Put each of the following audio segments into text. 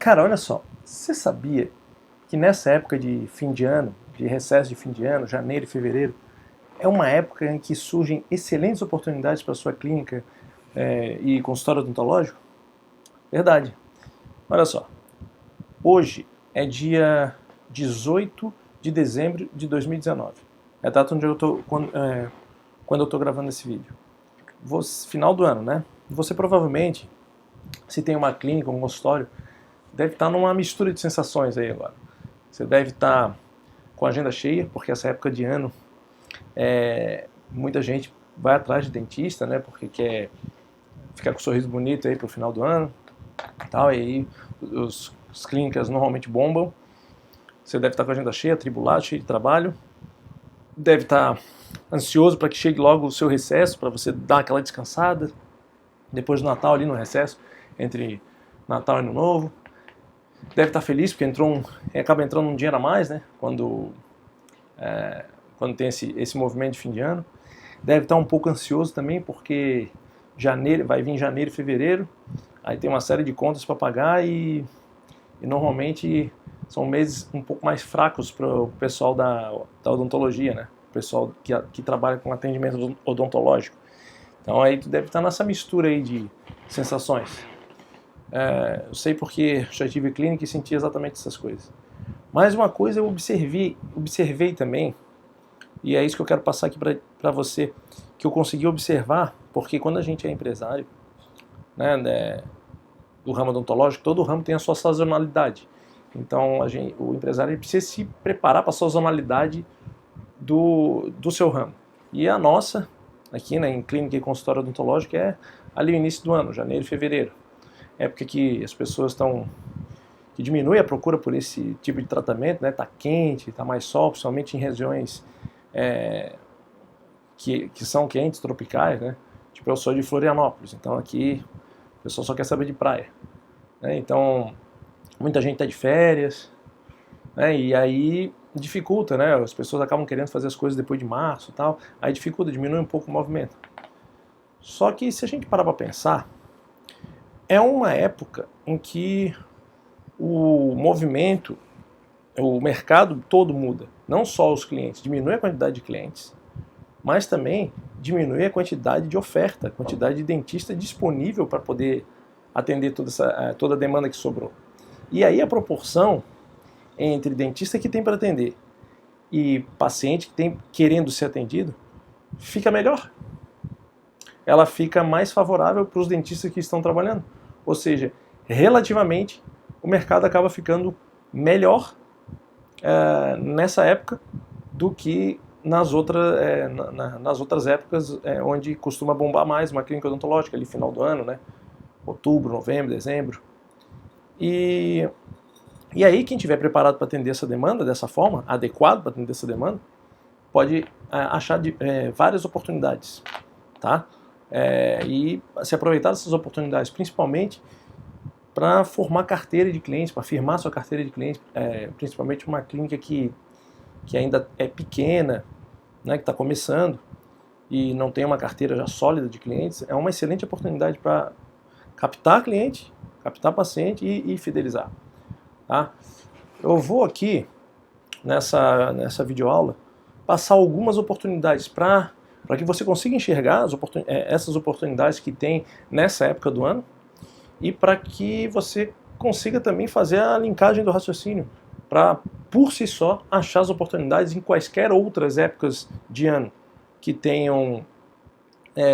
Cara, olha só, você sabia que nessa época de fim de ano, de recesso de fim de ano, janeiro e fevereiro, é uma época em que surgem excelentes oportunidades para a sua clínica e consultório odontológico? Verdade. Olha só, hoje é dia 18 de dezembro de 2019. É a data onde quando eu estou gravando esse vídeo. Final do ano, né? Você provavelmente, se tem uma clínica, um consultório, deve estar numa mistura de sensações aí agora. Você deve estar com a agenda cheia, porque essa época de ano muita gente vai atrás de dentista, né? Porque quer ficar com um sorriso bonito aí pro final do ano, tal. E aí as clínicas normalmente bombam. Você deve estar com a agenda cheia, atribulado, cheio de trabalho. Deve estar ansioso para que chegue logo o seu recesso, para você dar aquela descansada. Depois do Natal, ali no recesso, entre Natal e Ano Novo. Deve estar feliz porque acaba entrando um dinheiro a mais, né? Quando tem esse movimento de fim de ano. Deve estar um pouco ansioso também porque vai vir janeiro e fevereiro, aí tem uma série de contas para pagar e normalmente são meses um pouco mais fracos para o pessoal da odontologia, né? O pessoal que trabalha com atendimento odontológico. Então aí tu deve estar nessa mistura aí de sensações. Eu sei porque já tive clínica e senti exatamente essas coisas. Mas uma coisa eu observei também, e é isso que eu quero passar aqui para você, que eu consegui observar, porque quando a gente é empresário, né, do ramo odontológico, todo ramo tem a sua sazonalidade. Então o empresário precisa se preparar para a sazonalidade do seu ramo. E a nossa, aqui, né, em clínica e consultório odontológico, é ali no início do ano, janeiro e fevereiro. Época que as pessoas que diminui a procura por esse tipo de tratamento, né? Tá quente, tá mais sol, principalmente em regiões que são quentes, tropicais, né? Tipo, eu sou de Florianópolis, então aqui o pessoal só quer saber de praia, né? Então, muita gente tá de férias, né? E aí dificulta, né? As pessoas acabam querendo fazer as coisas depois de março e tal, aí dificulta, diminui um pouco o movimento. Só que se a gente parar para pensar, é uma época em que o movimento, o mercado todo muda. Não só os clientes, diminui a quantidade de clientes, mas também diminui a quantidade de oferta, a quantidade de dentista disponível para poder atender toda a demanda que sobrou. E aí a proporção entre dentista que tem para atender e paciente que tem querendo ser atendido fica melhor. Ela fica mais favorável para os dentistas que estão trabalhando. Ou seja, relativamente, o mercado acaba ficando melhor nessa época do que nas outras épocas onde costuma bombar mais uma clínica odontológica, ali final do ano, né? Outubro, novembro, dezembro. E aí quem estiver preparado para atender essa demanda dessa forma, adequado para atender essa demanda, pode achar várias oportunidades, tá? E se aproveitar dessas oportunidades, principalmente para formar carteira de clientes, para firmar sua carteira de clientes, principalmente uma clínica que ainda é pequena, né, que está começando e não tem uma carteira já sólida de clientes, é uma excelente oportunidade para captar cliente, captar paciente e fidelizar. Tá? Eu vou aqui, nessa videoaula, passar algumas oportunidades para que você consiga enxergar essas oportunidades que tem nessa época do ano e para que você consiga também fazer a linkagem do raciocínio para, por si só, achar as oportunidades em quaisquer outras épocas de ano que tenham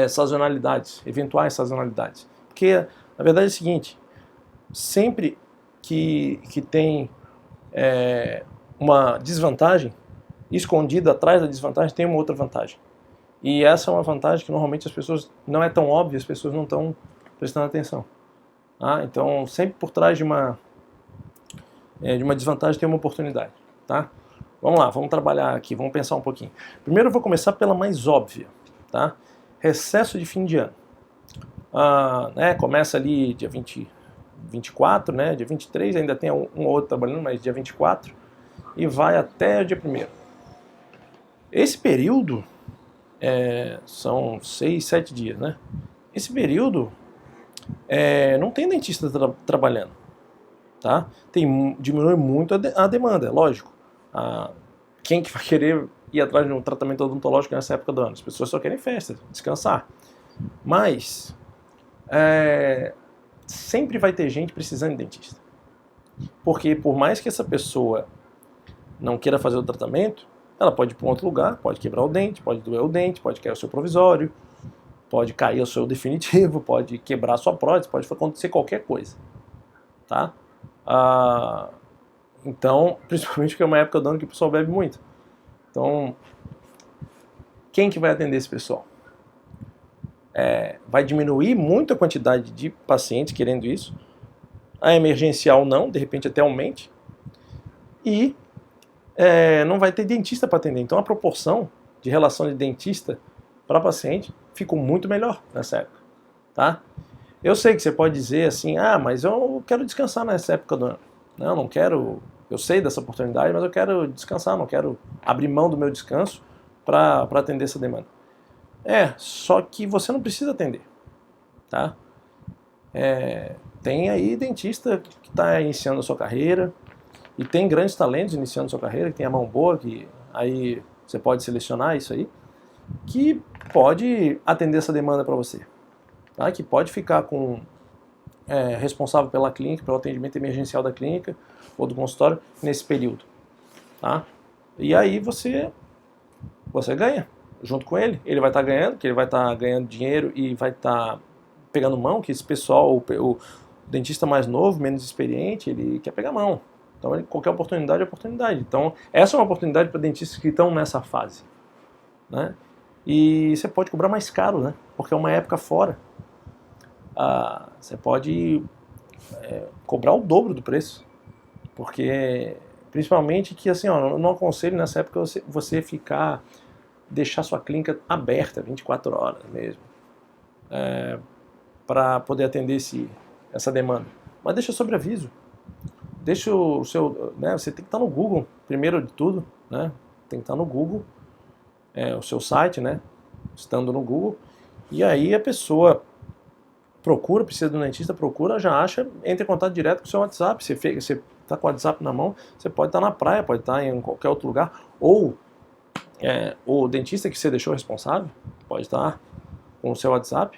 sazonalidades, eventuais sazonalidades. Porque a verdade é o seguinte, sempre que tem uma desvantagem, escondida atrás da desvantagem tem uma outra vantagem. E essa é uma vantagem que normalmente as pessoas, não é tão óbvia, as pessoas não estão prestando atenção. Então, sempre por trás de uma desvantagem tem uma oportunidade. Tá? Vamos lá, vamos trabalhar aqui, vamos pensar um pouquinho. Primeiro eu vou começar pela mais óbvia. Tá? Recesso de fim de ano. Começa ali dia 24, né? Dia 23, ainda tem um ou outro trabalhando, mas dia 24, e vai até o dia 1º. Esse período são 6, 7 dias, né? Esse período não tem dentista trabalhando. tá? Diminui muito a demanda, é lógico. Quem que vai querer ir atrás de um tratamento odontológico nessa época do ano? As pessoas só querem festa, descansar. Mas sempre vai ter gente precisando de dentista. Porque por mais que essa pessoa não queira fazer o tratamento, ela pode ir para um outro lugar, pode quebrar o dente, pode doer o dente, pode cair o seu provisório, pode cair o seu definitivo, pode quebrar a sua prótese, pode acontecer qualquer coisa. Tá? Então, principalmente porque é uma época do ano que o pessoal bebe muito. Então, quem que vai atender esse pessoal? Vai diminuir muito a quantidade de pacientes querendo isso. A emergencial não, de repente até aumente. E não vai ter dentista para atender. Então a proporção de relação de dentista para paciente ficou muito melhor nessa época. Tá? Eu sei que você pode dizer assim, mas eu quero descansar nessa época do ano. Eu não quero, eu sei dessa oportunidade, mas eu quero descansar, não quero abrir mão do meu descanso para atender essa demanda. Só que você não precisa atender. Tá? Tem aí dentista que está iniciando a sua carreira, e tem grandes talentos iniciando a sua carreira, que tem a mão boa, que aí você pode selecionar isso aí, que pode atender essa demanda para você, tá? Que pode ficar responsável pela clínica, pelo atendimento emergencial da clínica ou do consultório nesse período. Tá? E aí você ganha junto com ele. Ele vai estar ganhando, que ele vai estar ganhando dinheiro e vai estar pegando mão, que esse pessoal, o dentista mais novo, menos experiente, ele quer pegar mão. Então, qualquer oportunidade é oportunidade. Então, essa é uma oportunidade para dentistas que estão nessa fase. Né? E você pode cobrar mais caro, né? Porque é uma época fora. Você pode cobrar o dobro do preço. Porque, principalmente que assim, eu não aconselho nessa época você deixar sua clínica aberta 24 horas mesmo. Para poder atender essa demanda. Mas deixa sobre aviso. Deixa o seu, você tem que estar no Google, primeiro de tudo, né? Tem que estar no Google, o seu site, né? Estando no Google, e aí a pessoa precisa de um dentista, já acha, entra em contato direto com o seu WhatsApp. Você está com o WhatsApp na mão, você pode estar na praia, pode estar em qualquer outro lugar, ou o dentista que você deixou responsável pode estar com o seu WhatsApp,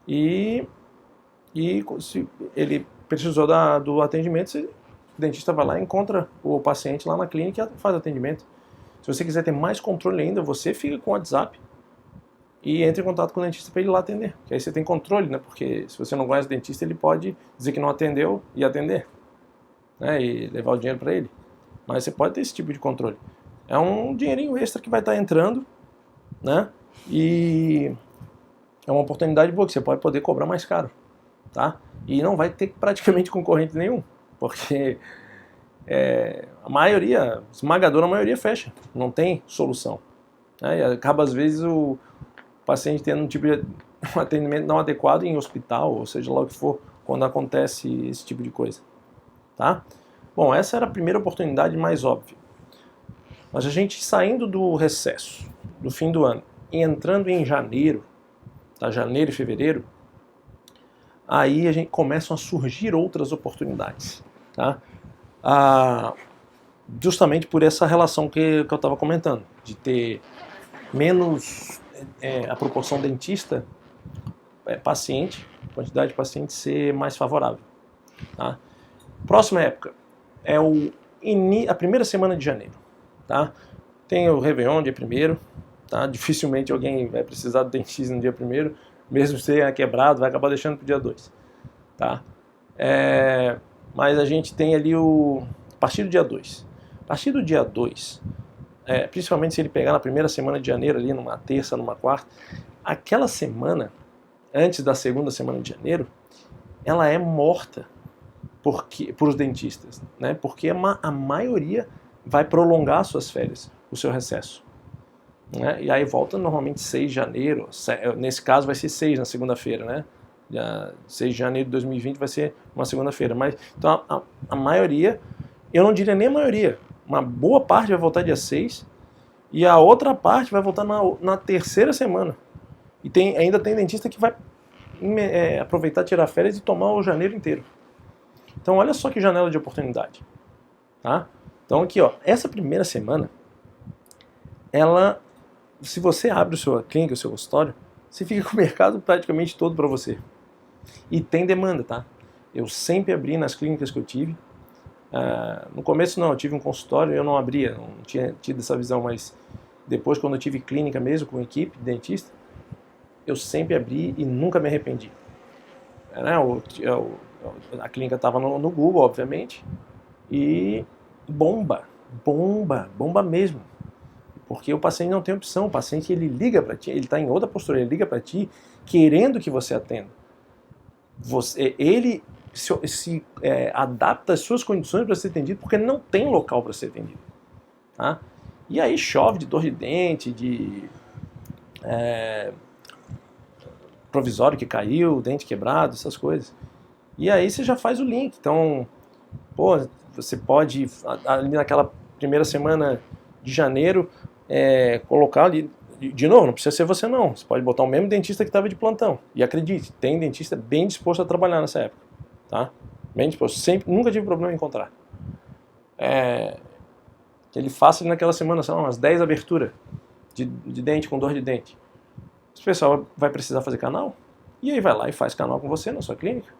e se ele precisou do atendimento, o dentista vai lá e encontra o paciente lá na clínica e faz o atendimento. Se você quiser ter mais controle ainda, você fica com o WhatsApp e entra em contato com o dentista para ele ir lá atender. Que aí você tem controle, né? Porque se você não conhece o dentista, ele pode dizer que não atendeu e atender, né? E levar o dinheiro para ele. Mas você pode ter esse tipo de controle. É um dinheirinho extra que vai estar entrando, né? E é uma oportunidade boa que você pode poder cobrar mais caro, tá? E não vai ter praticamente concorrente nenhum, porque a maioria, esmagadora maioria fecha, não tem solução. Né? E acaba às vezes o paciente tendo um tipo de atendimento não adequado em hospital, ou seja lá o que for, quando acontece esse tipo de coisa. Tá? Bom, essa era a primeira oportunidade mais óbvia. Mas a gente saindo do recesso, do fim do ano, e entrando em janeiro, tá? Janeiro e fevereiro, aí a gente começam a surgir outras oportunidades, tá? Justamente por essa relação que eu estava comentando, de ter menos a proporção dentista-paciente, quantidade de pacientes ser mais favorável. Tá? Próxima época é a primeira semana de janeiro. Tá? Tem o Réveillon, dia 1º, tá? Dificilmente alguém vai precisar do dentista no dia 1º, mesmo se é quebrado, vai acabar deixando para o dia 2. Tá? Mas a gente tem ali a partir do dia 2. A partir do dia 2, principalmente se ele pegar na primeira semana de janeiro, ali numa terça, numa quarta, aquela semana, antes da segunda semana de janeiro, ela é morta por os dentistas, né? Porque a maioria vai prolongar suas férias, o seu recesso. Né? E aí volta normalmente 6 de janeiro, nesse caso vai ser 6 na segunda-feira, né? 6 de janeiro de 2020 vai ser uma segunda-feira. Mas então a maioria, eu não diria nem a maioria, uma boa parte vai voltar dia 6 e a outra parte vai voltar na terceira semana. E ainda tem dentista que vai aproveitar, tirar férias e tomar o janeiro inteiro. Então olha só que janela de oportunidade. Tá? Então aqui, ó, essa primeira semana, se você abre a sua clínica, o seu consultório, você fica com o mercado praticamente todo para você. E tem demanda, tá? Eu sempre abri nas clínicas que eu tive. No começo não, eu tive um consultório e eu não abria, não tinha tido essa visão, mas depois quando eu tive clínica mesmo, com equipe de dentista, eu sempre abri e nunca me arrependi. A clínica estava no Google, obviamente, e bomba mesmo. Porque o paciente não tem opção, o paciente ele liga para ti, ele está em outra postura, ele liga para ti querendo que você atenda. Ele se adapta às suas condições para ser atendido porque não tem local para ser atendido. Tá? E aí chove de dor de dente, de provisório que caiu, dente quebrado, essas coisas. E aí você já faz o link. Então, você pode, ali naquela primeira semana de janeiro, colocar ali, de novo, não precisa ser você não, você pode botar o mesmo dentista que estava de plantão. E acredite, tem dentista bem disposto a trabalhar nessa época. Tá? Bem disposto, nunca tive problema em encontrar. Que ele faça naquela semana, sei lá, umas 10 aberturas de dente com dor de dente. Esse pessoal vai precisar fazer canal, e aí vai lá e faz canal com você na sua clínica.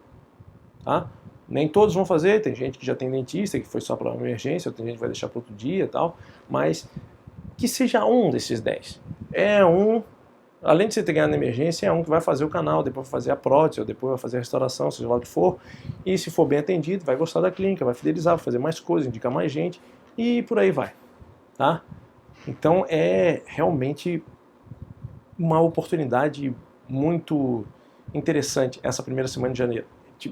Tá? Nem todos vão fazer, tem gente que já tem dentista, que foi só para uma emergência, tem gente que vai deixar para outro dia e tal, mas que seja um desses 10. Além de você ter ganhado na emergência, é um que vai fazer o canal, depois vai fazer a prótese, ou depois vai fazer a restauração, seja lá o que for, e se for bem atendido, vai gostar da clínica, vai fidelizar, vai fazer mais coisas, indicar mais gente, e por aí vai. Tá? Então é realmente uma oportunidade muito interessante essa primeira semana de janeiro.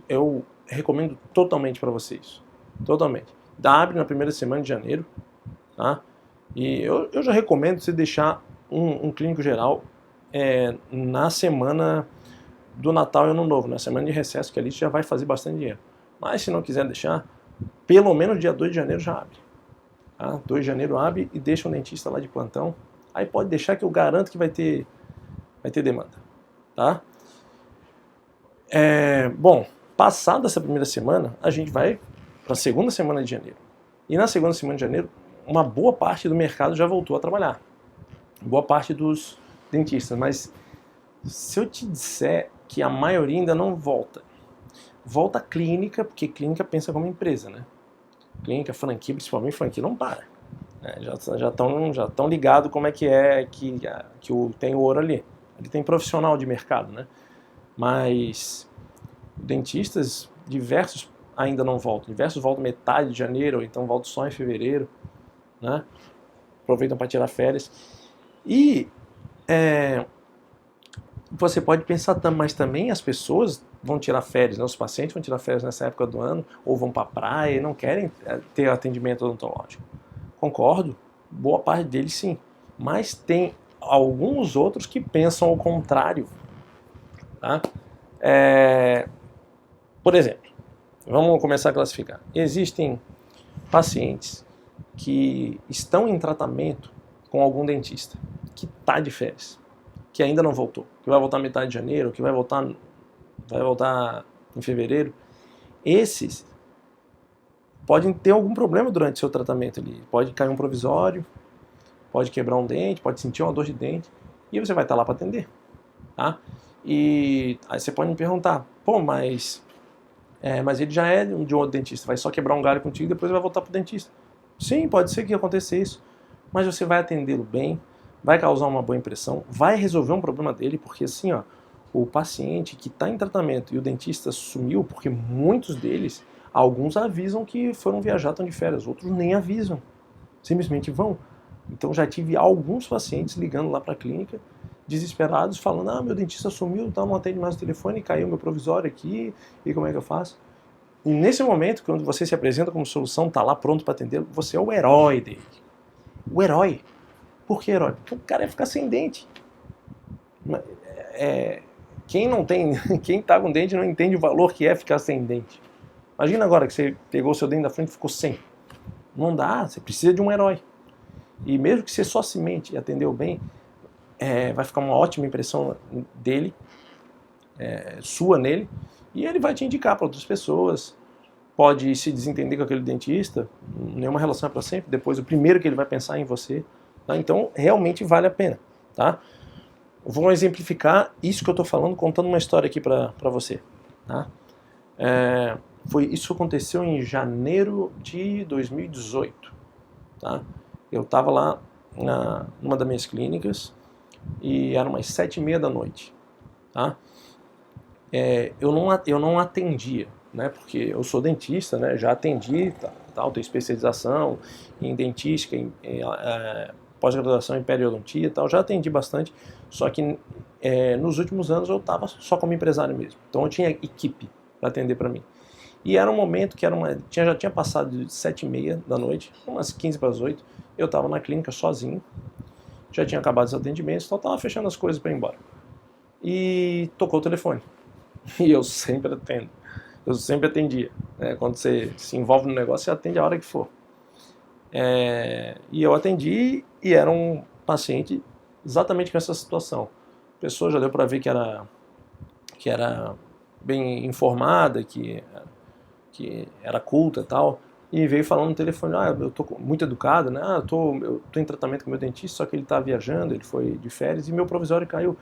Eu recomendo totalmente para vocês. Totalmente. Abre na primeira semana de janeiro. Tá? E eu já recomendo você deixar um clínico geral na semana do Natal e Ano Novo, na semana de recesso, que ali já vai fazer bastante dinheiro. Mas se não quiser deixar, pelo menos dia 2 de janeiro já abre. Tá? 2 de janeiro abre e deixa um dentista lá de plantão. Aí pode deixar que eu garanto que vai ter demanda. Tá? Bom, passada essa primeira semana, a gente vai para a segunda semana de janeiro. E na segunda semana de janeiro, uma boa parte do mercado já voltou a trabalhar. Boa parte dos dentistas. Mas se eu te disser que a maioria ainda não volta a clínica, porque clínica pensa como empresa, né? Clínica, franquia, principalmente franquia, não para. Já estão ligados como é que tem o ouro ali. Ali tem profissional de mercado, né? Mas dentistas diversos ainda não voltam. Diversos voltam metade de janeiro, ou então voltam só em fevereiro, né? Aproveitam para tirar férias. E você pode pensar, mas também as pessoas vão tirar férias, né? Os pacientes vão tirar férias nessa época do ano, ou vão para a praia e não querem ter atendimento odontológico. Concordo, boa parte deles sim. Mas tem alguns outros que pensam ao contrário. Tá? Por exemplo, vamos começar a classificar. Existem pacientes que estão em tratamento com algum dentista, que está de férias, que ainda não voltou, que vai voltar metade de janeiro, que vai voltar em fevereiro. Esses podem ter algum problema durante o seu tratamento ali. Pode cair um provisório, pode quebrar um dente, pode sentir uma dor de dente, e você vai estar lá para atender. Tá? E aí você pode me perguntar, mas ele já é de um outro dentista, vai só quebrar um galho contigo e depois vai voltar para o dentista. Sim, pode ser que aconteça isso, mas você vai atendê-lo bem, vai causar uma boa impressão, vai resolver um problema dele, porque assim, o paciente que está em tratamento e o dentista sumiu, porque muitos deles, alguns avisam que foram viajar, estão de férias, outros nem avisam, simplesmente vão. Então já tive alguns pacientes ligando lá para a clínica, desesperados, falando, meu dentista sumiu, não atende mais o telefone, caiu meu provisório aqui, e como é que eu faço? E nesse momento, quando você se apresenta como solução, está lá pronto para atender, você é o herói dele. O herói. Por que herói? Porque o cara ia ficar sem dente. Quem tá com dente não entende o valor que é ficar sem dente. Imagina agora que você pegou o seu dente da frente e ficou sem. Não dá, você precisa de um herói. E mesmo que você só se mente e atendeu bem, vai ficar uma ótima impressão dele, sua nele, e ele vai te indicar para outras pessoas. pode se desentender com aquele dentista, nenhuma relação é para sempre, depois o primeiro que ele vai pensar é em você, tá? Então realmente vale a pena, tá? Vou exemplificar isso que eu estou falando contando uma história aqui para você, tá? Isso aconteceu em janeiro de 2018, tá? Eu estava lá numa das minhas clínicas e eram umas 7h30 da noite, tá? Eu não atendia, né? Porque eu sou dentista, né? Já atendi, tal, tenho especialização em dentística, em pós-graduação em periodontia, tal, já atendi bastante. Só que nos últimos anos eu estava só como empresário mesmo. Então eu tinha equipe para atender para mim. E era um momento que já tinha passado de 7h30 da noite, umas 15 para as 8. Eu estava na clínica sozinho, já tinha acabado os atendimentos, então estava fechando as coisas para ir embora. E tocou o telefone. E eu sempre atendo. Eu sempre atendia. Quando você se envolve no negócio, você atende a hora que for. E eu atendi e era um paciente exatamente com essa situação. A pessoa já deu para ver que era bem informada, que era culta e tal, e veio falando no telefone, eu tô muito educado, né? Eu tô em tratamento com meu dentista, só que ele tá viajando, ele foi de férias e meu provisório caiu.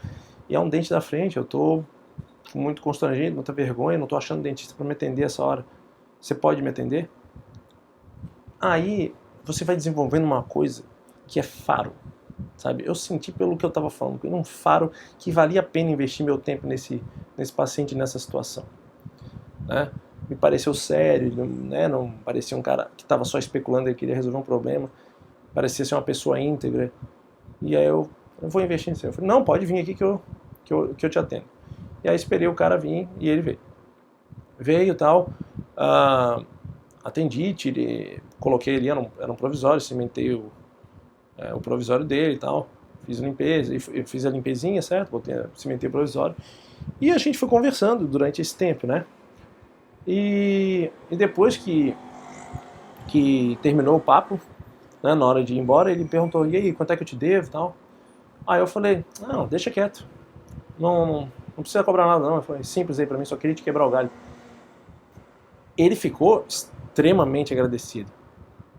E é um dente da frente, eu tô muito constrangido, muita vergonha, não tô achando dentista para me atender essa hora. Você pode me atender? Aí você vai desenvolvendo uma coisa que é faro, sabe? Eu senti pelo que eu estava falando, que um faro que valia a pena investir meu tempo nesse paciente, nessa situação, né? Me pareceu sério, né? Não parecia um cara que estava só especulando, ele queria resolver um problema, parecia ser uma pessoa íntegra. E aí eu vou investir nisso. Eu falei, não, pode vir aqui que eu te atendo. E aí esperei o cara vir e ele veio. Veio e tal, atendi, coloquei ele, era um provisório, cimentei o provisório dele e tal, fiz a limpeza, fiz a limpezinha, certo? Cimentei o provisório. E a gente foi conversando durante esse tempo, né? E depois que terminou o papo, né, na hora de ir embora, ele perguntou, e aí, quanto é que eu te devo e tal? Aí eu falei, não, deixa quieto, não precisa cobrar nada não, foi simples aí pra mim, só queria te quebrar o galho. Ele ficou extremamente agradecido,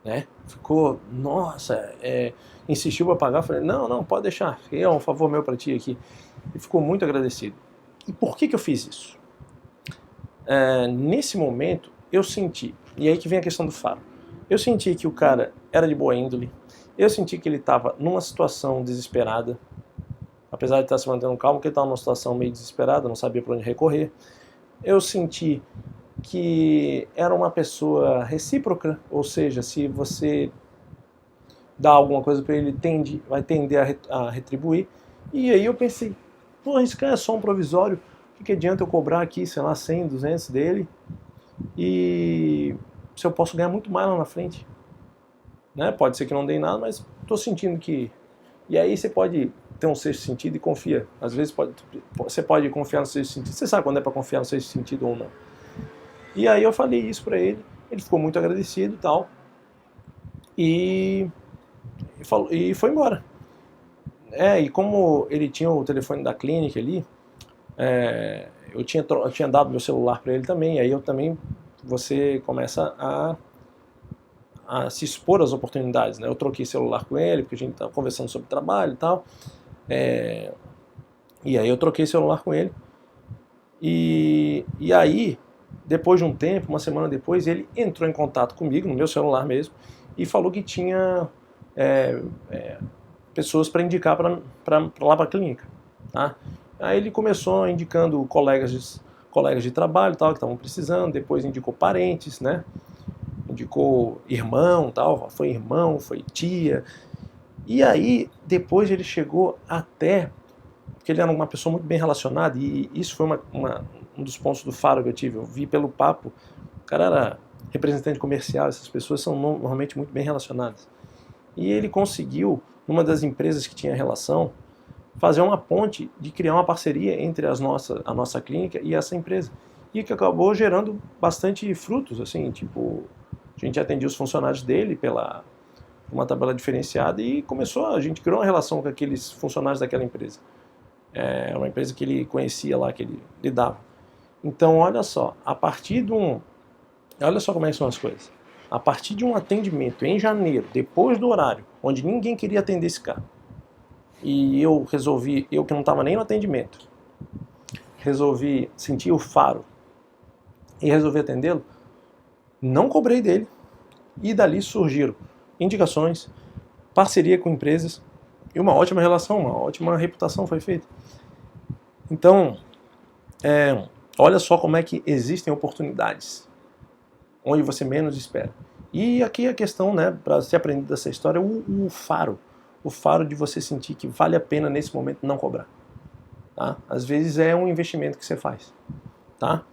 né? Ficou, nossa, insistiu para pagar, falei, não, pode deixar, é um favor meu para ti aqui. Ele ficou muito agradecido. E por que eu fiz isso? Nesse momento, eu senti, e aí que vem a questão do faro, eu senti que o cara era de boa índole, eu senti que ele estava numa situação desesperada, apesar de estar se mantendo calmo, que ele estava numa situação meio desesperada, não sabia para onde recorrer. Eu senti que era uma pessoa recíproca, ou seja, se você dá alguma coisa para ele, vai tender a retribuir. E aí eu pensei, pô, esse cara é só um provisório, o que adianta eu cobrar aqui, sei lá, 100, 200 dele, e se eu posso ganhar muito mais lá na frente, né? Pode ser que não dê nada, mas estou sentindo que... E aí você pode ter um sexto sentido e confia. Às vezes você pode confiar no sexto sentido, você sabe quando é para confiar no sexto sentido ou não. E aí eu falei isso para ele ficou muito agradecido e tal, e foi embora. E como ele tinha o telefone da clínica ali, eu tinha dado meu celular para ele também, e aí você começa a se expor às oportunidades, né? Eu troquei celular com ele, porque a gente estava conversando sobre trabalho e tal, e aí eu troquei celular com ele, e aí, depois de um tempo, uma semana depois, ele entrou em contato comigo, no meu celular mesmo, e falou que tinha pessoas para indicar lá para a clínica, tá? Aí ele começou indicando colegas de trabalho tal, que estavam precisando, depois indicou parentes, né? Indicou irmão tal, foi irmão, foi tia. E aí, depois ele chegou até, porque ele era uma pessoa muito bem relacionada, e isso foi um dos pontos do faro que eu tive. Eu vi pelo papo, o cara era representante comercial, essas pessoas são normalmente muito bem relacionadas. E ele conseguiu, numa das empresas que tinha relação, fazer uma ponte de criar uma parceria entre a nossa clínica e essa empresa. E que acabou gerando bastante frutos, assim, tipo, a gente atendia os funcionários dele pela uma tabela diferenciada e a gente criou uma relação com aqueles funcionários daquela empresa. É uma empresa que ele conhecia lá, que ele lidava. Então, olha só, a partir Olha só como é que são as coisas. A partir de um atendimento em janeiro, depois do horário, onde ninguém queria atender esse cara, e eu resolvi, eu que não estava nem no atendimento, resolvi sentir o faro e resolvi atendê-lo, não cobrei dele, e dali surgiram indicações, parceria com empresas, e uma ótima relação, uma ótima reputação foi feita. Então, olha só como é que existem oportunidades onde você menos espera. E aqui a questão, né, para ser aprendido dessa história, o faro de você sentir que vale a pena nesse momento não cobrar. Tá? Às vezes é um investimento que você faz. Tá?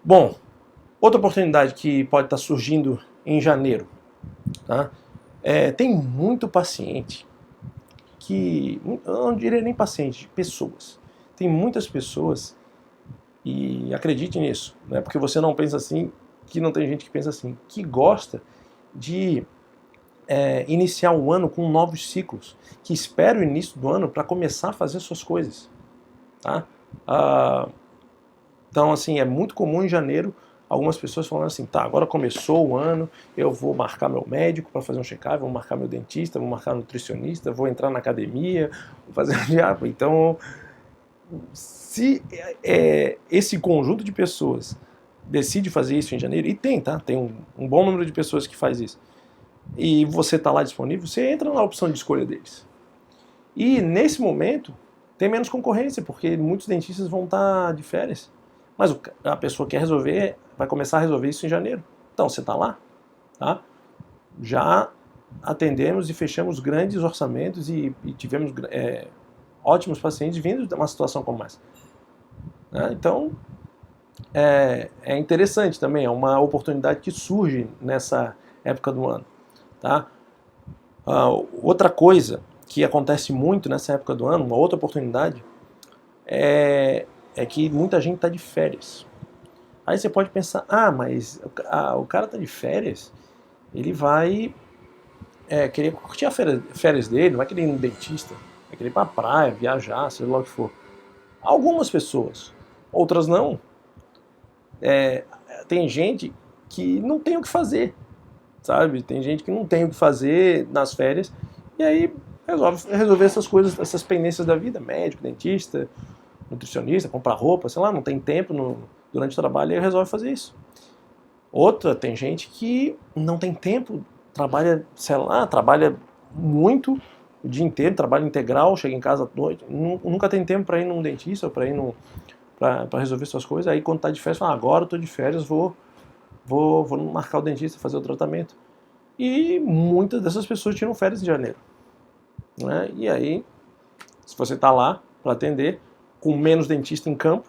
Bom, outra oportunidade que pode estar surgindo em janeiro. Tá? Tem muito paciente que, eu não diria nem paciente, pessoas. Tem muitas pessoas, e acredite nisso, não é porque você não pensa assim, que não tem gente que pensa assim, que gosta de iniciar o ano com novos ciclos, que espera o início do ano para começar a fazer suas coisas. Tá? Então, assim, é muito comum em janeiro algumas pessoas falando assim, tá, agora começou o ano, eu vou marcar meu médico para fazer um check-up, vou marcar meu dentista, vou marcar nutricionista, vou entrar na academia, vou fazer um diabo. Então, se esse conjunto de pessoas decide fazer isso em janeiro, e tem, tá? Tem um bom número de pessoas que faz isso, e você está lá disponível, você entra na opção de escolha deles. E nesse momento tem menos concorrência, porque muitos dentistas vão estar de férias. Mas a pessoa quer resolver, vai começar a resolver isso em janeiro. Então você está lá, tá? Já atendemos e fechamos grandes orçamentos e tivemos ótimos pacientes vindo de uma situação como essa. Né? Então é interessante também, é uma oportunidade que surge nessa época do ano. Tá? Outra coisa que acontece muito nessa época do ano, uma outra oportunidade, é que muita gente está de férias. Aí você pode pensar, mas o cara está de férias, ele vai querer curtir a férias dele, não vai querer ir no dentista, vai querer ir para a praia, viajar, seja lá o que for. Algumas pessoas, outras não. Tem gente que não tem o que fazer, sabe? Tem gente que não tem o que fazer nas férias e aí resolver essas coisas, essas pendências da vida, médico, dentista, nutricionista, comprar roupa, sei lá, não tem tempo durante o trabalho e aí resolve fazer isso. Outra, tem gente que não tem tempo, trabalha, sei lá, trabalha muito o dia inteiro, trabalho integral, chega em casa à noite, nunca tem tempo para ir num dentista ou para ir para resolver suas coisas. Aí quando está de férias, fala, agora eu estou de férias, vou marcar o dentista, fazer o tratamento. E muitas dessas pessoas tiram férias em janeiro. Né? E aí, se você está lá para atender, com menos dentista em campo,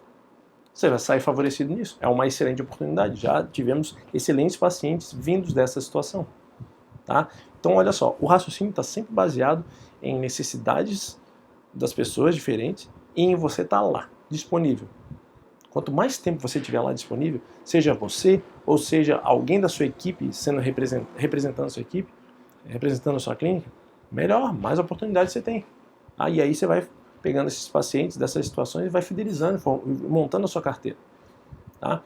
você vai sair favorecido nisso. É uma excelente oportunidade. Já tivemos excelentes pacientes vindos dessa situação. Tá? Então, olha só, o raciocínio está sempre baseado em necessidades das pessoas diferentes e em você estar lá, disponível. Quanto mais tempo você tiver lá disponível, seja você ou seja alguém da sua equipe sendo representando a sua equipe, representando a sua clínica, melhor, mais oportunidades você tem. E aí você vai pegando esses pacientes dessas situações e vai fidelizando, montando a sua carteira. Tá?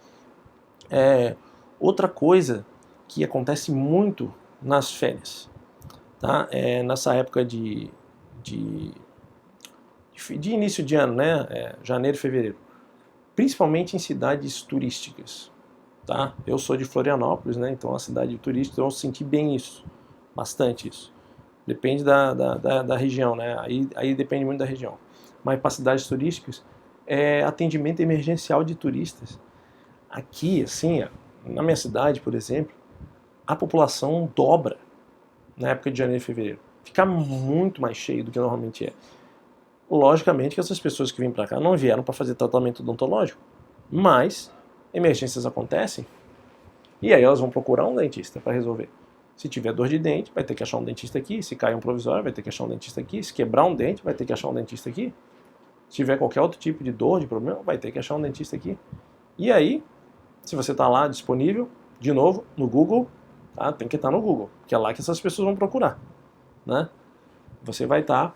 Outra coisa que acontece muito nas férias, tá? Nessa época de início de ano, né? Janeiro e fevereiro, principalmente em cidades turísticas. Tá? Eu sou de Florianópolis, né? Então é uma cidade turística, então eu senti bem isso, bastante isso. Depende da região, né? Aí depende muito da região. Mas para cidades turísticas, atendimento emergencial de turistas. Aqui, assim, na minha cidade, por exemplo, a população dobra na época de janeiro e fevereiro. Fica muito mais cheio do que normalmente é. Logicamente que essas pessoas que vêm para cá não vieram para fazer tratamento odontológico, mas emergências acontecem e aí elas vão procurar um dentista para resolver. Se tiver dor de dente, vai ter que achar um dentista aqui. Se cair um provisório, vai ter que achar um dentista aqui. Se quebrar um dente, vai ter que achar um dentista aqui. Se tiver qualquer outro tipo de dor, de problema, vai ter que achar um dentista aqui. E aí, se você está lá disponível, de novo, no Google, tá? Tem que estar no Google, que é lá que essas pessoas vão procurar. Né? Você vai estar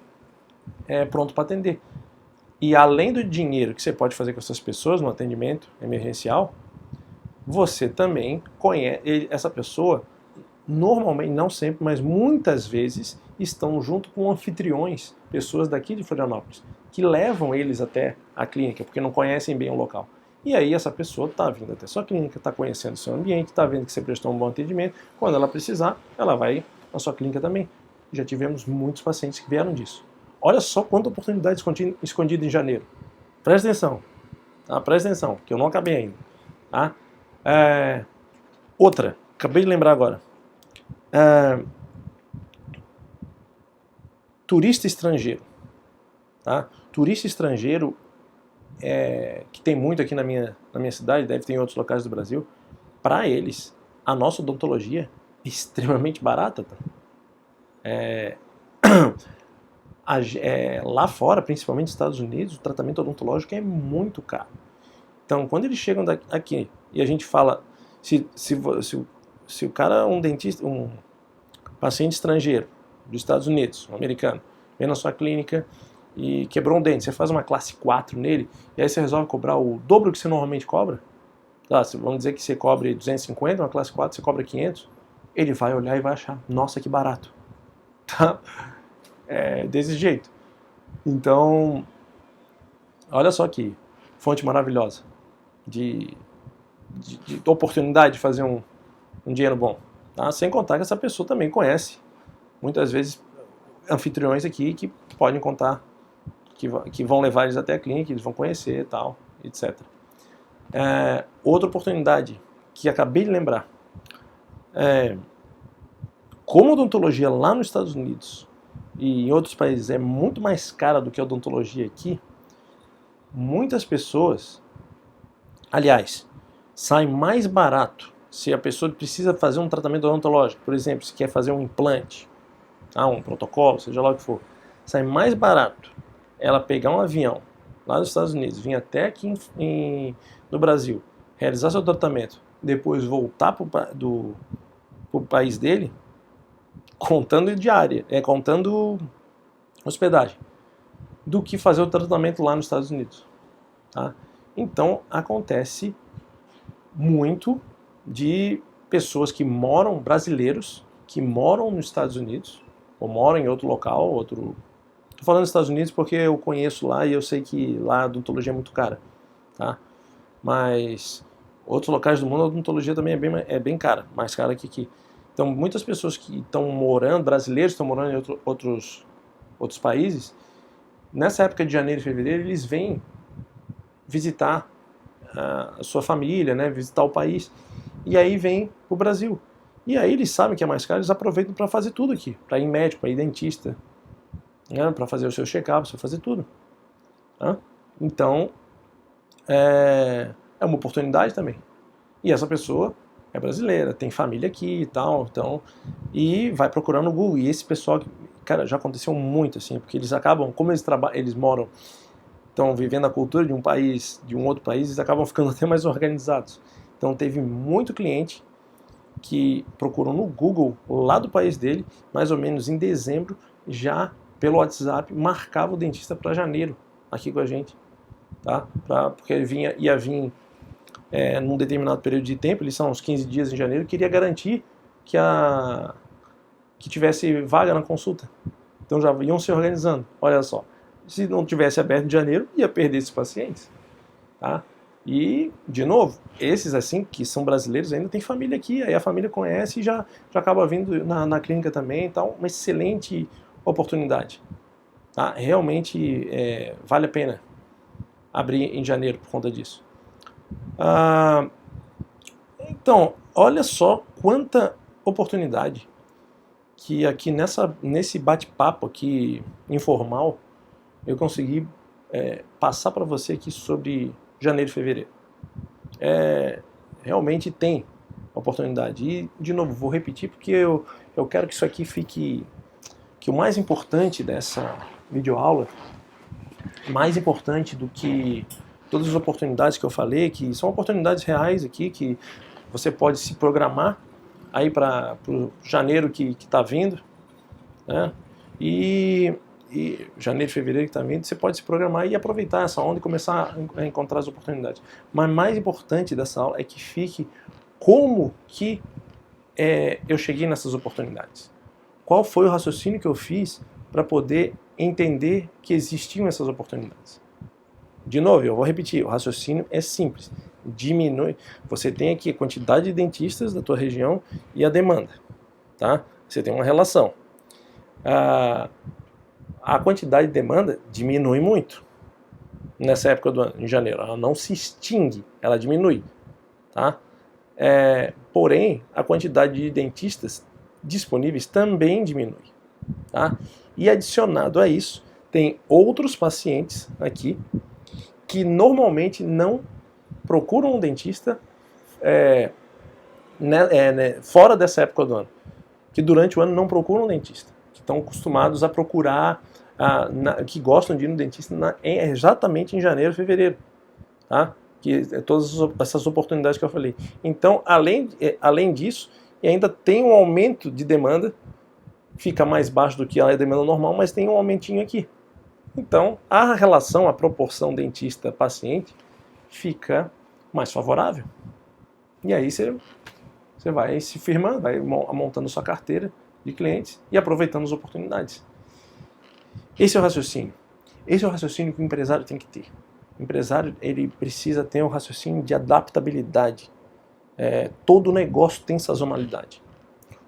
pronto para atender. E além do dinheiro que você pode fazer com essas pessoas no atendimento emergencial, você também conhece essa pessoa. Normalmente, não sempre, mas muitas vezes estão junto com anfitriões, pessoas daqui de Florianópolis, que levam eles até a clínica, porque não conhecem bem o local. E aí essa pessoa está vindo até a sua clínica, está conhecendo o seu ambiente, está vendo que você prestou um bom atendimento. Quando ela precisar, ela vai na sua clínica também. Já tivemos muitos pacientes que vieram disso. Olha só quanta oportunidade escondida em janeiro. Presta atenção, tá? Presta atenção, que eu não acabei ainda. Tá? Outra, acabei de lembrar agora. Turista estrangeiro. Tá? Turista estrangeiro, que tem muito aqui na minha cidade, deve ter em outros locais do Brasil, para eles, a nossa odontologia é extremamente barata. Tá? Lá fora, principalmente nos Estados Unidos, o tratamento odontológico é muito caro. Então, quando eles chegam aqui e a gente fala, se o cara, um dentista, um paciente estrangeiro dos Estados Unidos, um americano, vem na sua clínica e quebrou um dente, você faz uma classe 4 nele, e aí você resolve cobrar o dobro que você normalmente cobra, tá, vamos dizer que você cobre 250, uma classe 4 você cobra 500, ele vai olhar e vai achar, nossa, que barato. Tá? Desse jeito. Então, olha só que fonte maravilhosa de oportunidade de fazer um dinheiro bom. Tá? Sem contar que essa pessoa também conhece, muitas vezes, anfitriões aqui que podem contar, que vão levar eles até a clínica, eles vão conhecer, tal, etc. Outra oportunidade que acabei de lembrar, como a odontologia lá nos Estados Unidos e em outros países é muito mais cara do que a odontologia aqui, muitas pessoas, aliás, sai mais barato se a pessoa precisa fazer um tratamento odontológico, por exemplo, se quer fazer um implante, um protocolo, seja lá o que for, sai mais barato ela pegar um avião lá nos Estados Unidos, vir até aqui no Brasil, realizar seu tratamento, depois voltar para o país dele, contando diária, contando hospedagem, do que fazer o tratamento lá nos Estados Unidos. Tá? Então, acontece muito de pessoas que moram, brasileiros, que moram nos Estados Unidos, ou moram em outro local, Estou falando dos Estados Unidos porque eu conheço lá e eu sei que lá a odontologia é muito cara. Tá? Mas outros locais do mundo a odontologia também é bem cara, mais cara que aqui. Então, muitas pessoas que estão morando, brasileiros que estão morando em outros países, nessa época de janeiro e fevereiro, eles vêm visitar a sua família, né, visitar o país, e aí vem o Brasil. E aí eles sabem que é mais caro, eles aproveitam para fazer tudo aqui, para ir médico, para ir dentista, né, para fazer o seu check-up, para fazer tudo. Tá? Então, é uma oportunidade também. E essa pessoa é brasileira, tem família aqui e tal, então, e vai procurando no Google. E esse pessoal, cara, já aconteceu muito assim, porque eles acabam, como eles moram, estão vivendo a cultura de um país, de um outro país, eles acabam ficando até mais organizados. Então teve muito cliente que procurou no Google, lá do país dele, mais ou menos em dezembro, já pelo WhatsApp, marcava o dentista para janeiro, aqui com a gente. Tá? Porque ele ia vir num determinado período de tempo, eles são uns 15 dias em janeiro, queria garantir que tivesse vaga na consulta. Então já iam se organizando. Olha só, se não tivesse aberto em janeiro, ia perder esses pacientes. Tá? E, de novo, esses assim, que são brasileiros, ainda tem família aqui, aí a família conhece e já acaba vindo na clínica também. Então, uma excelente oportunidade. Tá? Realmente vale a pena abrir em janeiro por conta disso. Então, olha só quanta oportunidade que aqui nesse bate-papo aqui informal eu consegui passar para você aqui sobre janeiro e fevereiro. Realmente tem oportunidade. E, de novo, vou repetir porque eu quero que isso aqui fique... que o mais importante dessa videoaula, mais importante do que todas as oportunidades que eu falei, que são oportunidades reais aqui, que você pode se programar aí para o janeiro que está vindo, né? E e janeiro, fevereiro que está vindo, você pode se programar e aproveitar essa onda e começar a encontrar as oportunidades. Mas mais importante dessa aula é que fique como que eu cheguei nessas oportunidades. Qual foi o raciocínio que eu fiz para poder entender que existiam essas oportunidades. De novo, eu vou repetir, o raciocínio é simples. Diminui. Você tem aqui a quantidade de dentistas da tua região e a demanda. Tá? Você tem uma relação. A quantidade de demanda diminui muito nessa época do ano, em janeiro. Ela não se extingue, ela diminui. Tá? Porém, a quantidade de dentistas disponíveis também diminui. Tá? E adicionado a isso, tem outros pacientes aqui que normalmente não procuram um dentista fora dessa época do ano, que durante o ano não procuram um dentista, que estão acostumados a procurar, que gostam de ir no dentista exatamente em janeiro, fevereiro, tá? Que todas essas oportunidades que eu falei. Então, além disso, ainda tem um aumento de demanda, fica mais baixo do que a demanda normal, mas tem um aumentinho aqui. Então, a relação, a proporção dentista-paciente fica mais favorável. E aí você vai se firmando, vai montando sua carteira de clientes e aproveitando as oportunidades. Esse é o raciocínio. Esse é o raciocínio que o empresário tem que ter. O empresário, ele precisa ter um raciocínio de adaptabilidade. Todo negócio tem sazonalidade.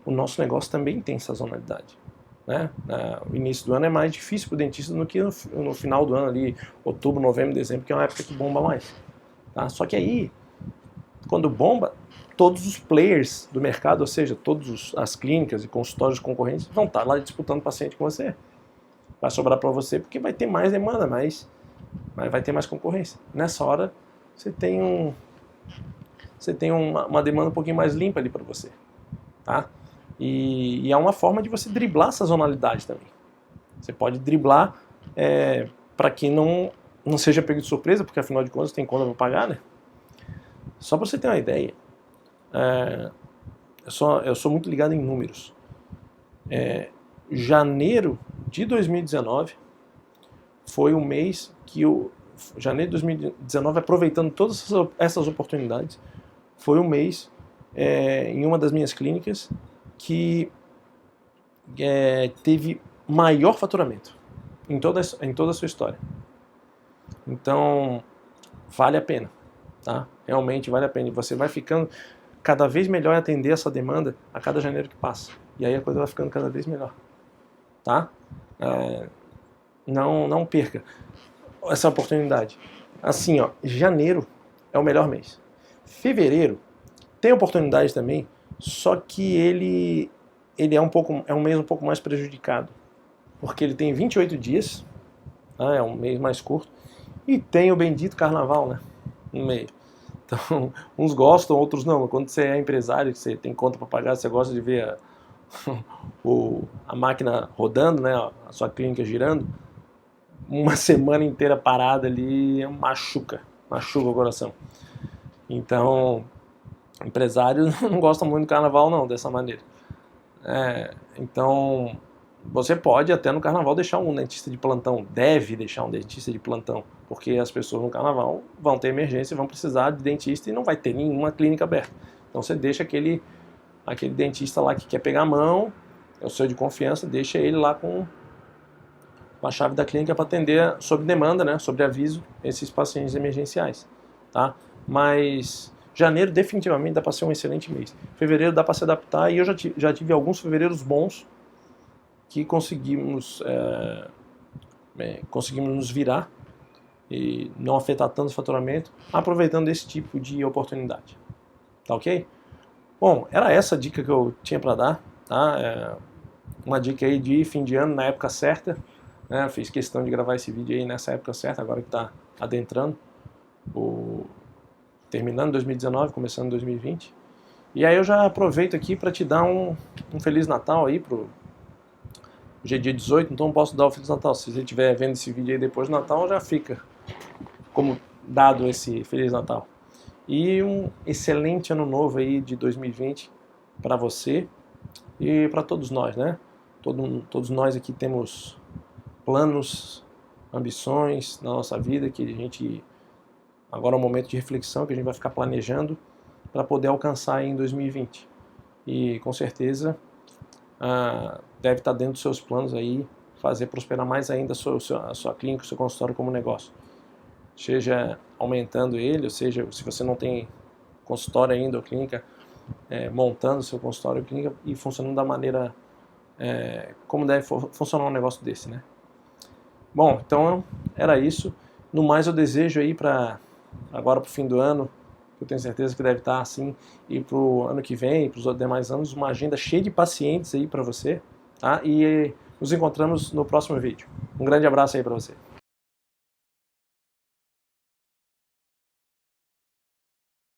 O nosso negócio também tem sazonalidade. Né? O início do ano é mais difícil para o dentista do que no final do ano, ali, outubro, novembro, dezembro, que é uma época que bomba mais. Tá? Só que aí, quando bomba, todos os players do mercado, ou seja, todas as clínicas e consultórios concorrentes vão estar lá disputando paciente com você. Vai sobrar para você porque vai ter mais demanda, mas vai ter mais concorrência. Nessa hora, você tem uma demanda um pouquinho mais limpa ali para você. Tá? E é uma forma de você driblar a sazonalidade também. Você pode driblar para que não seja pego de surpresa, porque afinal de contas tem conta para pagar, né? Só para você ter uma ideia, eu sou muito ligado em números. Janeiro de 2019 foi um mês que janeiro de 2019, aproveitando todas essas oportunidades, foi um mês em uma das minhas clínicas que teve maior faturamento em toda a sua história. Então, vale a pena, tá? Realmente vale a pena. E você vai ficando cada vez melhor em atender essa demanda a cada janeiro que passa. E aí a coisa vai ficando cada vez melhor, tá? Não perca essa oportunidade. Assim, ó, janeiro é o melhor mês. Fevereiro tem oportunidade também, só que ele é um mês um pouco mais prejudicado, porque ele tem 28 dias, tá? É um mês mais curto, e tem o bendito carnaval, né, no meio. Então, uns gostam, outros não. Quando você é empresário, você tem conta para pagar, você gosta de ver a máquina rodando, né, a sua clínica girando, uma semana inteira parada ali machuca o coração. Então, empresário não gosta muito do carnaval não, dessa maneira. Então, você pode até no carnaval deixar um dentista de plantão, deve deixar um dentista de plantão, porque as pessoas no carnaval vão ter emergência, vão precisar de dentista e não vai ter nenhuma clínica aberta. Então você deixa aquele dentista lá que quer pegar a mão, é o seu de confiança, deixa ele lá com a chave da clínica para atender sob demanda, né, sobre aviso, esses pacientes emergenciais, tá? Mas janeiro definitivamente dá para ser um excelente mês. Fevereiro dá para se adaptar e eu já tive alguns fevereiros bons que conseguimos nos virar e não afetar tanto o faturamento, aproveitando esse tipo de oportunidade. Tá ok? Bom, era essa a dica que eu tinha para dar, tá? Uma dica aí de fim de ano na época certa, né? Fiz questão de gravar esse vídeo aí nessa época certa, agora que está adentrando, terminando 2019, começando 2020. E aí eu já aproveito aqui para te dar um Feliz Natal aí hoje é dia 18, então eu posso dar o Feliz Natal. Se você estiver vendo esse vídeo aí depois do Natal, já fica como dado esse Feliz Natal. E um excelente ano novo aí de 2020 para você e para todos nós, né? Todos nós aqui temos planos, ambições na nossa vida, que a gente, agora é um momento de reflexão, que a gente vai ficar planejando para poder alcançar aí em 2020. E com certeza deve estar dentro dos seus planos aí fazer prosperar mais ainda a sua clínica, o seu consultório como negócio. Seja aumentando ele, ou seja, se você não tem consultório ainda ou clínica, montando o seu consultório ou clínica e funcionando da maneira como deve funcionar um negócio desse, né? Bom, então era isso. No mais, eu desejo aí agora para o fim do ano, eu tenho certeza que deve estar assim, e para o ano que vem, para os demais anos, uma agenda cheia de pacientes aí para você, tá? E nos encontramos no próximo vídeo. Um grande abraço aí para você.